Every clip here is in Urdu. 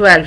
12।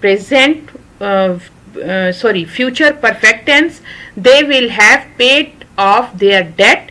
present future perfect tense, they will have paid off their debt।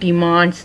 demands।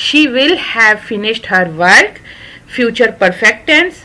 she will have finished her work, future perfect tense।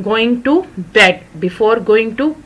going to bed, before going to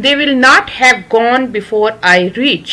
They will not have gone before I reach।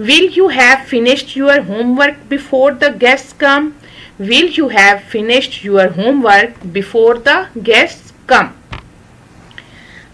Will you have finished your homework before the guests come? Will you have finished your homework before the guests come?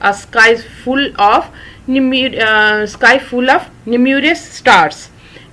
A sky full of numerous stars.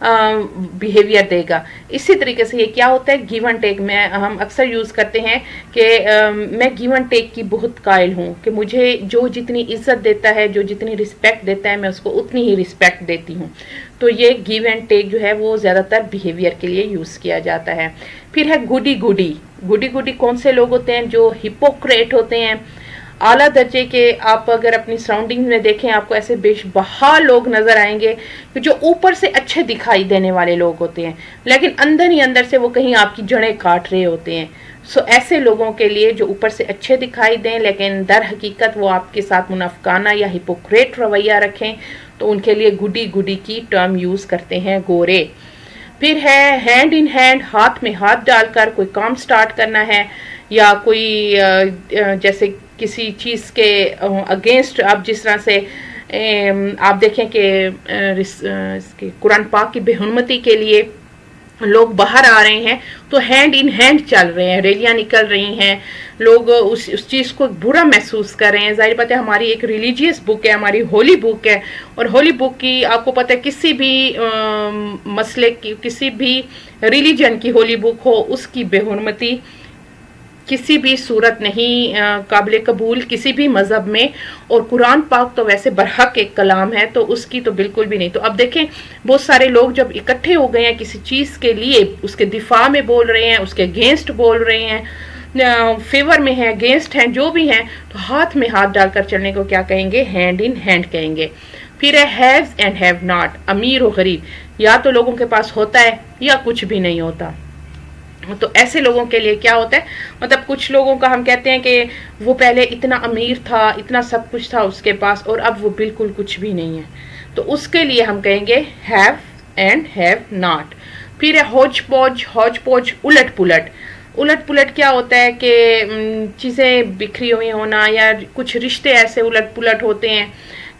Behaviour دے گا. اسی طریقے سے یہ کیا ہوتا ہے گیو اینڈ ٹیک میں ہم اکثر یوز کرتے ہیں کہ میں گیو اینڈ ٹیک کی بہت قائل ہوں کہ مجھے جو جتنی عزت دیتا ہے جو جتنی رسپیکٹ دیتا ہے میں اس کو اتنی ہی رسپیکٹ دیتی ہوں. تو یہ گیو اینڈ ٹیک جو ہے وہ زیادہ تر بیہیویئر کے لیے یوز کیا جاتا ہے. پھر ہے گوڈی گوڈی. گوڈی گوڈی کون سے لوگ ہوتے ہیں؟ جو ہپوکریٹ ہوتے ہیں، اعلیٰ درجے کے. آپ اگر اپنی سراؤنڈنگ میں دیکھیں آپ کو ایسے بہا لوگ نظر آئیں گے کہ جو اوپر سے اچھے دکھائی دینے والے لوگ ہوتے ہیں لیکن اندر ہی اندر سے وہ کہیں آپ کی جڑیں کاٹ رہے ہوتے ہیں. سو ایسے لوگوں کے لیے جو اوپر سے اچھے دکھائی دیں لیکن در حقیقت وہ آپ کے ساتھ منافقانہ یا ہپوکریٹ رویہ رکھیں تو ان کے لیے گڈی گڈی کی ٹرم یوز کرتے ہیں گورے. پھر ہے ہینڈ ان ہینڈ، ہاتھ میں ہاتھ ڈال کر کوئی کام سٹارٹ کرنا ہے یا کوئی جیسے کسی چیز کے اگینسٹ. آپ جس طرح سے آپ دیکھیں کہ قرآن پاک کی بے حرمتی کے لیے لوگ باہر آ رہے ہیں تو ہینڈ ان ہینڈ چل رہے ہیں، ریلیاں نکل رہی ہیں، لوگ اس چیز کو برا محسوس کر رہے ہیں. ظاہر بات ہے ہماری ایک ریلیجیس بک ہے، ہماری ہولی بک ہے، اور ہولی بک کی آپ کو پتہ ہے کسی بھی مسئلے کی، کسی بھی ریلیجن کی ہولی بک ہو اس کی بے حرمتی کسی بھی صورت نہیں قابل قبول کسی بھی مذہب میں. اور قرآن پاک تو ویسے برحق ایک کلام ہے تو اس کی تو بالکل بھی نہیں. تو اب دیکھیں بہت سارے لوگ جب اکٹھے ہو گئے ہیں کسی چیز کے لیے، اس کے دفاع میں بول رہے ہیں، اس کے اگینسٹ بول رہے ہیں، فیور میں ہیں، اگینسٹ ہیں، جو بھی ہیں، تو ہاتھ میں ہاتھ ڈال کر چلنے کو کیا کہیں گے؟ ہینڈ ان ہینڈ کہیں گے. پھر ہے ہیوز اینڈ ہیو ناٹ، امیر و غریب. یا تو لوگوں کے پاس ہوتا ہے یا کچھ بھی نہیں ہوتا. تو ایسے لوگوں کے لیے کیا ہوتا ہے؟ مطلب کچھ لوگوں کا ہم کہتے ہیں کہ وہ پہلے اتنا امیر تھا، اتنا سب کچھ تھا اس کے پاس اور اب وہ بالکل کچھ بھی نہیں ہے. تو اس کے لیے ہم کہیں گے ہیو اینڈ ہیو ناٹ. پھر ہے ہوج پوج. ہوج پوج الٹ پلٹ. الٹ پلٹ کیا ہوتا ہے کہ چیزیں بکھری ہوئی ہونا یا کچھ رشتے ایسے الٹ پلٹ ہوتے ہیں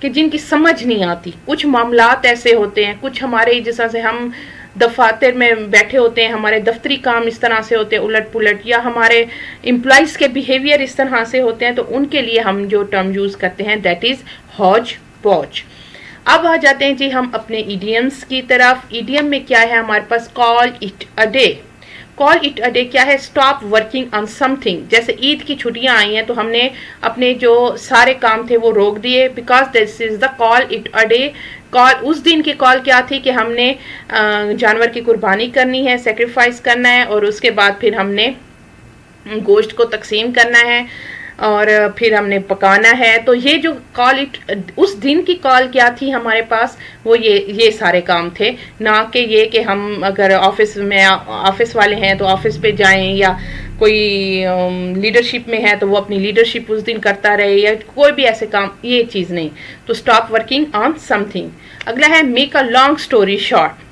کہ جن کی سمجھ نہیں آتی. کچھ معاملات ایسے ہوتے ہیں، کچھ ہمارے جس طرح سے ہم دفاتر میں بیٹھے ہوتے ہیں، ہمارے دفتری کام اس طرح سے ہوتے ہیں الٹ پلٹ، یا ہمارے امپلائیز کے بیہیویئر اس طرح سے ہوتے ہیں، تو ان کے لیے ہم جو ٹرم یوز کرتے ہیں دیٹ از ہوج پوج. اب آ جاتے ہیں جی ہم اپنے ایڈیمز کی طرف. ایڈیم میں کیا ہے ہمارے پاس؟ Call it a day. Call it a day کیا ہے؟ Stop working on something. جیسے عید کی چھٹیاں آئی ہیں تو ہم نے اپنے جو سارے کام تھے وہ روک دیے because this is the call it a day. Call اس دن کی کال کیا تھی کہ ہم نے جانور کی قربانی کرنی ہے، سیکریفائس کرنا ہے، اور اس کے بعد پھر ہم نے گوشت کو تقسیم کرنا ہے اور پھر ہم نے پکانا ہے. تو یہ جو کال اس دن کی کال کیا تھی ہمارے پاس؟ وہ یہ سارے کام تھے. نہ کہ یہ کہ ہم اگر آفس والے ہیں تو آفس پہ جائیں، یا کوئی لیڈرشپ میں ہے تو وہ اپنی لیڈرشپ اس دن کرتا رہے، یا کوئی بھی ایسے کام، یہ چیز نہیں. تو stop working on some thing. اگلا ہے make a long story short.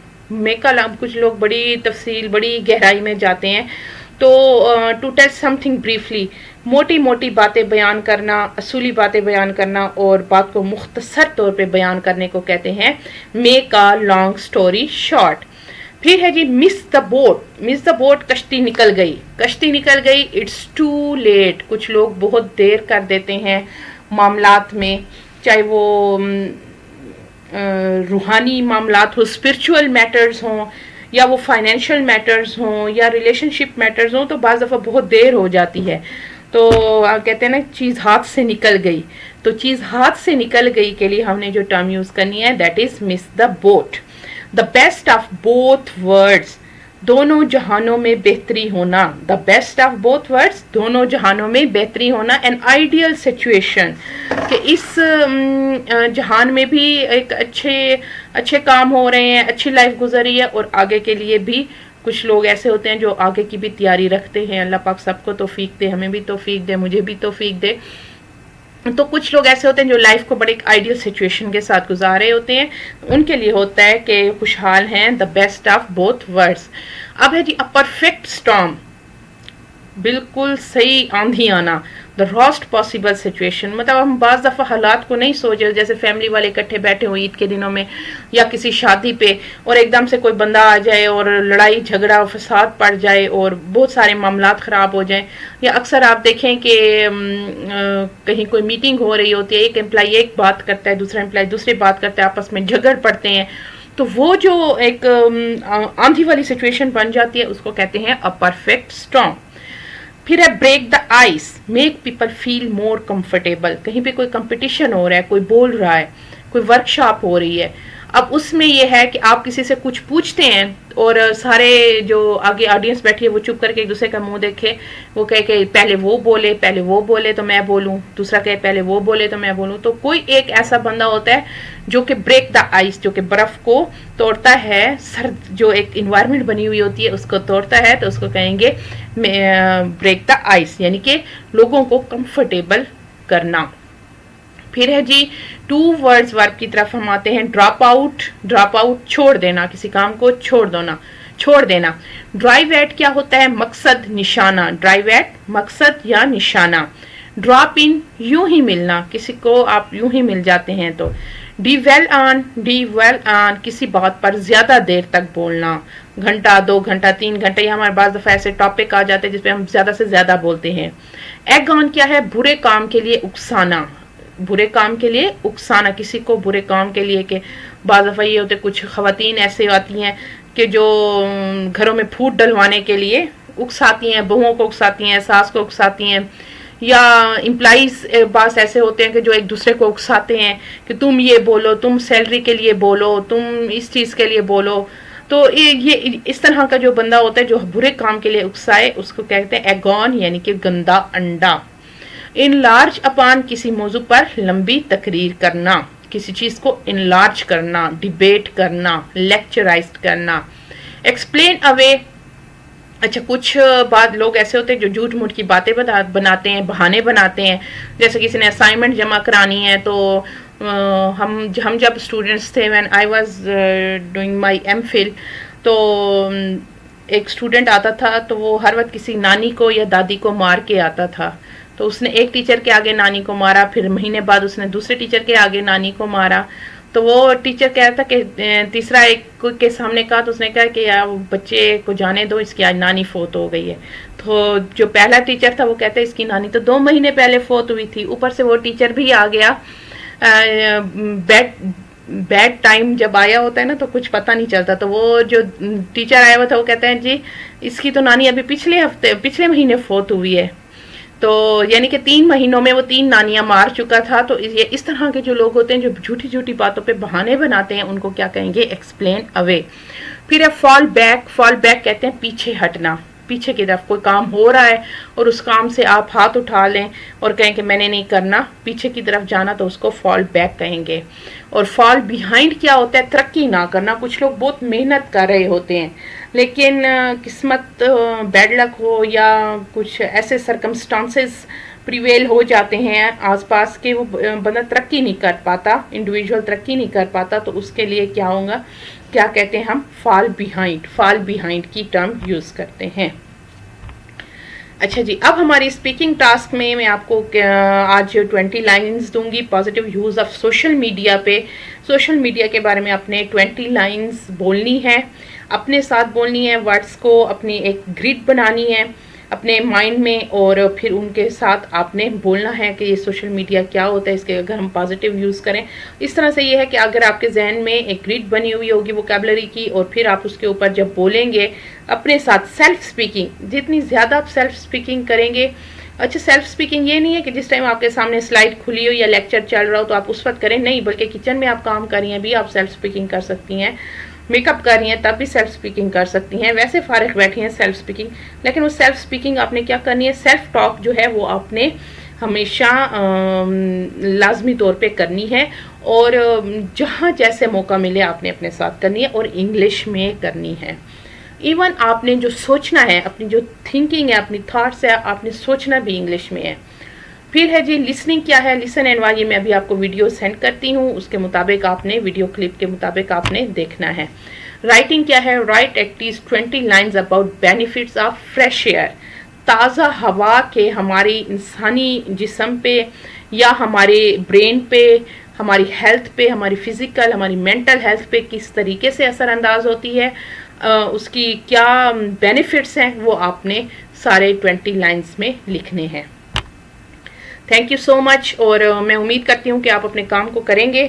کچھ لوگ بڑی تفصیل بڑی گہرائی میں جاتے ہیں. تو to tell something briefly, موٹی موٹی باتیں بیان کرنا، اصولی باتیں بیان کرنا اور بات کو مختصر طور پہ بیان کرنے کو کہتے ہیں make a long story short. پھر ہے جی مس the boat. Miss the boat, کشتی نکل گئی. کشتی نکل گئی، اٹس ٹو لیٹ. کچھ لوگ بہت دیر کر دیتے ہیں معاملات میں، چاہے وہ روحانی معاملات ہو، اسپرچول میٹرز ہوں، یا وہ فائنینشیل میٹرز ہوں، یا ریلیشن شپ میٹرز ہوں، تو بعض دفعہ بہت دیر ہو جاتی ہے. تو کہتے ہیں نا چیز ہاتھ سے نکل گئی. تو چیز ہاتھ سے نکل گئی کے لیے ہم نے جو ٹرم یوز کرنی ہے that is miss the boat. The best of both words, دونوں جہانوں میں بہتری ہونا. The best of both words, دونوں جہانوں میں بہتری ہونا. این آئیڈیل سچویشن، کہ اس جہان میں بھی ایک اچھے کام ہو رہے ہیں، اچھی لائف گزر رہی ہے، اور آگے کے لیے بھی کچھ لوگ ایسے ہوتے ہیں جو آگے کی بھی تیاری رکھتے ہیں. اللہ پاک سب کو توفیق دے، ہمیں بھی توفیق دے، مجھے بھی توفیق دے. تو کچھ لوگ ایسے ہوتے ہیں جو لائف کو بڑے ایک آئیڈیل سچویشن کے ساتھ گزار رہے ہوتے ہیں، ان کے لیے ہوتا ہے کہ خوشحال ہیں. دا بیسٹ آف بوتھ ورڈز. اب ہے جی اے پرفیکٹ اسٹارم، بالکل صحیح آندھی آنا. دا راسٹ پاسبل سچویشن، مطلب ہم بعض دفعہ حالات کو نہیں سوچے، جیسے فیملی والے اکٹھے بیٹھے ہوئے عید کے دنوں میں یا کسی شادی پہ، اور ایک دم سے کوئی بندہ آ جائے اور لڑائی جھگڑا فساد پڑ جائے اور بہت سارے معاملات خراب ہو جائیں. یا اکثر آپ دیکھیں کہ کہیں کوئی میٹنگ ہو رہی ہوتی ہے، ایک امپلائی ایک بات کرتا ہے، دوسرا امپلائی دوسری بات کرتا ہے، آپس میں جھگڑ پڑتے ہیں. تو وہ جو ایک آندھی والی سچویشن بن جاتی ہے اس کو کہتے ہیں اے پرفیکٹ اسٹارم. پھر ہے break the ice, make people feel more comfortable. کہیں پہ کوئی کمپٹیشن ہو رہا ہے، کوئی بول رہا ہے، کوئی ورک شاپ ہو رہی ہے، اب اس میں یہ ہے کہ آپ کسی سے کچھ پوچھتے ہیں اور سارے جو آگے آڈینس بیٹھی ہے وہ چپ کر کے ایک دوسرے کا منہ دیکھے، وہ کہے کہ پہلے وہ بولے تو میں بولوں، دوسرا کہے پہلے وہ بولے تو میں بولوں. تو کوئی ایک ایسا بندہ ہوتا ہے جو کہ بریک دا آئس، جو کہ برف کو توڑتا ہے، سرد جو ایک انوائرمنٹ بنی ہوئی ہوتی ہے اس کو توڑتا ہے، تو اس کو کہیں گے بریک دا آئس، یعنی کہ لوگوں کو کمفرٹیبل کرنا. پھر ہے جی 2 words ورب کی طرف ہم آتے ہیں. ڈراپ آؤٹ چھوڑ دینا، کسی کام کو چھوڑ دینا. ڈرائیو ایٹ کیا ہوتا ہے؟ مقصد، نشانہ. ڈرائیو ایٹ مقصد یا نشانہ. ڈراپ ان یوں ہی ملنا، کسی کو آپ یوں ہی مل جاتے ہیں تو. ڈی ویل آن کسی بات پر زیادہ دیر تک بولنا، گھنٹہ 2 گھنٹہ 3 گھنٹہ، یا ہمارے بعض دفعہ ایسے ٹاپک آ جاتے ہیں جس پہ ہم زیادہ سے زیادہ بولتے ہیں. ایگ آن کیا ہے؟ برے کام کے لیے اکسانا، کسی کو برے کام کے لیے. کہ بعض دفعہ یہ ہوتے کچھ خواتین ایسے آتی ہیں کہ جو گھروں میں پھوٹ ڈلوانے کے لیے اکساتی ہیں، بہوؤں کو اکساتی ہیں، ساس کو اکساتی ہیں، یا امپلائیز بعض ایسے ہوتے ہیں کہ جو ایک دوسرے کو اکساتے ہیں کہ تم یہ بولو، تم سیلری کے لیے بولو، تم اس چیز کے لیے بولو. تو یہ اس طرح کا جو بندہ ہوتا ہے جو برے کام کے لیے اکسائے اس کو کہتے ہیں ایگون، یعنی کہ گندا انڈا. انلارج اپان کسی موضوع پر لمبی تقریر کرنا، کسی چیز کو انلارج کرنا، ڈیبیٹ کرنا، لیکچرائز کرنا. ایکسپلین اوے، اچھا کچھ بعد لوگ ایسے ہوتے ہیں جو جھوٹ موٹ کی باتیں بناتے ہیں، بہانے بناتے ہیں. جیسے کسی نے اسائنمنٹ جمع کرانی ہے تو ہم جب اسٹوڈنٹس تھے، when I was doing my MPhil، تو ایک اسٹوڈنٹ آتا تھا تو وہ ہر وقت کسی نانی کو یا دادی کو مار کے آتا تھا. تو اس نے ایک ٹیچر کے آگے نانی کو مارا، پھر مہینے بعد اس نے دوسرے ٹیچر کے آگے نانی کو مارا. تو وہ ٹیچر کہہ رہا تھا کہ تیسرا ایک کے سامنے کہا تو اس نے کہا کہ یار بچے کو جانے دو، اس کی آج نانی فوت ہو گئی ہے. تو جو پہلا ٹیچر تھا وہ کہتا ہے اس کی نانی تو 2 مہینے پہلے فوت ہوئی تھی. اوپر سے وہ ٹیچر بھی آ گیا، بیڈ ٹائم جب آیا ہوتا ہے نا تو کچھ پتہ نہیں چلتا. تو وہ جو ٹیچر آیا ہوا تھا وہ کہتے ہیں جی اس کی تو نانی ابھی پچھلے مہینے فوت ہوئی ہے. تو یعنی کہ 3 مہینوں میں وہ 3 نانیاں مار چکا تھا. تو یہ اس طرح کے جو لوگ ہوتے ہیں جو جھوٹی باتوں پہ بہانے بناتے ہیں ان کو کیا کہیں گے؟ ایکسپلین اوے. پھر ہے فال بیک کہتے ہیں پیچھے ہٹنا. پیچھے کی طرف کوئی کام ہو رہا ہے اور اس کام سے آپ ہاتھ اٹھا لیں اور کہیں کہ میں نے نہیں کرنا، پیچھے کی طرف جانا، تو اس کو فال بیک کہیں گے. اور فال بیہائنڈ کیا ہوتا ہے؟ ترقی نہ کرنا. کچھ لوگ بہت محنت کر رہے ہوتے ہیں لیکن قسمت بیڈ لک ہو یا کچھ ایسے سرکمسٹانسز پریویل ہو جاتے ہیں آس پاس کے، وہ بندہ ترقی نہیں کر پاتا، انڈیویجول ترقی نہیں کر پاتا، تو اس کے لیے کیا ہوگا؟ کیا کہتے ہیں ہم؟ فال بیہائنڈ کی ٹرم یوز کرتے ہیں. اچھا جی، اب ہماری اسپیکنگ ٹاسک میں آپ کو آج 20 لائنز دوں گی positive use of social media پہ. سوشل میڈیا کے بارے میں اپنے 20 لائنز بولنی ہے، اپنے ساتھ بولنی ہے. ورڈز کو اپنی ایک گریڈ بنانی ہے اپنے مائنڈ میں، اور پھر ان کے ساتھ آپ نے بولنا ہے کہ یہ سوشل میڈیا کیا ہوتا ہے، اس کے اگر ہم پازیٹیو یوز کریں. اس طرح سے یہ ہے کہ اگر آپ کے ذہن میں ایک گریڈ بنی ہوئی ہوگی ووکیبلری کی، اور پھر آپ اس کے اوپر جب بولیں گے اپنے ساتھ سیلف سپیکنگ، جتنی زیادہ آپ سیلف سپیکنگ کریں گے. اچھا سیلف سپیکنگ یہ نہیں ہے کہ جس ٹائم آپ کے سامنے سلائڈ کھلی ہو یا لیکچر چل رہا ہو تو آپ اس وقت کریں، نہیں، بلکہ کچن میں آپ کام کر رہی ہیں بھی آپ سیلف سپیکنگ کر سکتی ہیں، میک اپ کر رہی ہیں تب بھی سیلف سپیکنگ کر سکتی ہیں، ویسے فارغ بیٹھی ہیں سیلف سپیکنگ. لیکن وہ سیلف سپیکنگ آپ نے کیا کرنی ہے؟ سیلف ٹاک جو ہے وہ آپ نے ہمیشہ لازمی طور پہ کرنی ہے، اور جہاں جیسے موقع ملے آپ نے اپنے ساتھ کرنی ہے، اور انگلش میں کرنی ہے. ایون آپ نے جو سوچنا ہے، اپنی جو تھنکنگ ہے، اپنی تھاٹس ہے، آپ نے سوچنا بھی انگلش میں ہے. پھر ہے جی لسننگ کیا ہے؟ لسن اینڈ واچ، میں ابھی آپ کو ویڈیو سینڈ کرتی ہوں، اس کے مطابق آپ نے ویڈیو کلپ کے مطابق آپ نے دیکھنا ہے. رائٹنگ کیا ہے؟ Write at least 20 lines about benefits of fresh air. تازہ ہوا کے ہماری انسانی جسم پہ یا ہمارے برین پہ، ہماری ہیلتھ پہ، ہماری فزیکل، ہماری مینٹل ہیلتھ پہ کس طریقے سے اثر انداز ہوتی ہے، اس کی کیا بینیفٹس ہیں، وہ آپ نے سارے 20 لائنز میں لکھنے ہیں. تھینک یو سو مچ، اور میں امید کرتی ہوں کہ آپ اپنے کام کو کریں گے.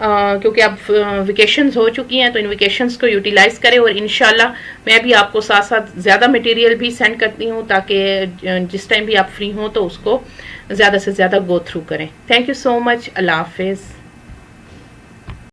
کیونکہ اب ویکیشنز ہو چکی ہیں تو ان ویکیشنز کو یوٹیلائز کریں، اور انشاءاللہ میں بھی آپ کو ساتھ ساتھ زیادہ مٹیریل بھی سینڈ کرتی ہوں تاکہ جس ٹائم بھی آپ فری ہوں تو اس کو زیادہ سے زیادہ گو تھرو کریں. تھینک یو سو مچ. اللہ حافظ.